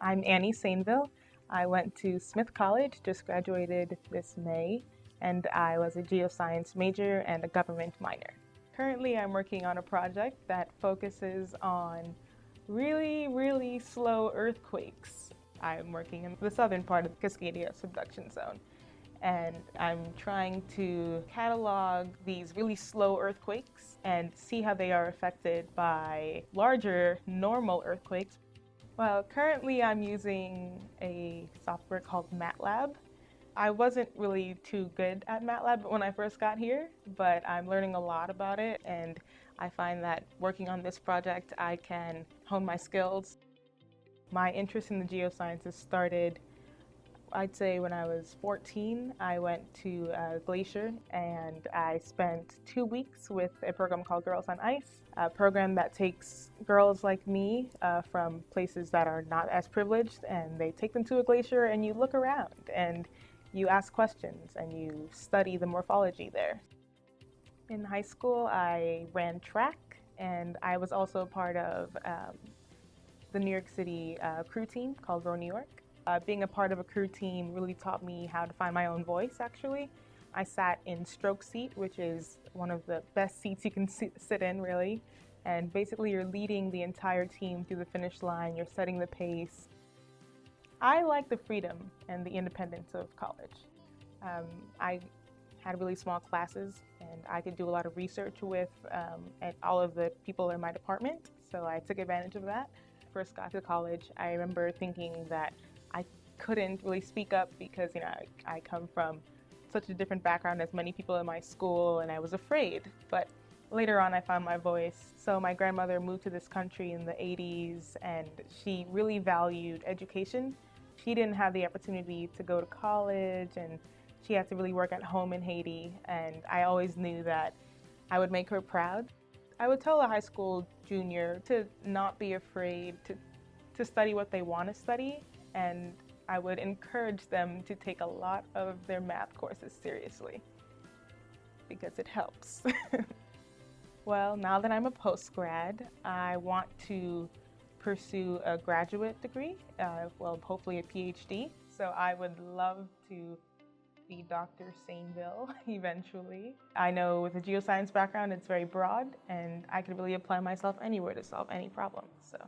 I'm Anny Sainvil. I went to Smith College, just graduated this May, and I was a geoscience major and a government minor. Currently, I'm working on a project that focuses on really slow earthquakes. I'm working in the southern part of the Cascadia subduction zone, and I'm trying to catalog these really slow earthquakes and see how they are affected by larger normal earthquakes. Well, currently I'm using a software called MATLAB. I wasn't really too good at MATLAB when I first got here, but I'm learning a lot about it, and I find that working on this project, I can hone my skills. My interest in the geosciences started, I'd say, when I was 14. I went to a glacier and I spent 2 weeks with a program called Girls on Ice, a program that takes girls like me from places that are not as privileged, and they take them to a glacier and you look around and you ask questions and you study the morphology there. In high school, I ran track, and I was also part of the New York City crew team called Row New York. Being a part of a crew team really taught me how to find my own voice, actually. I sat in stroke seat, which is one of the best seats you can sit in, really. And basically, you're leading the entire team through the finish line, you're setting the pace. I like the freedom and the independence of college. I had really small classes, and I could do a lot of research with all of the people in my department, so I took advantage of that. First got to college, I remember thinking that I couldn't really speak up because, I come from such a different background as many people in my school, and I was afraid. But later on, I found my voice. So my grandmother moved to this country in the 80s, and she really valued education. She didn't have the opportunity to go to college, and she had to really work at home in Haiti, and I always knew that I would make her proud. I would tell a high school junior to not be afraid to study what they want to study, and I would encourage them to take a lot of their math courses seriously because it helps. Well, now that I'm a post-grad, I want to pursue a graduate degree, hopefully a PhD. So I would love to be Dr. Sainvil eventually. I know with a geoscience background, it's very broad, and I could really apply myself anywhere to solve any problem. So.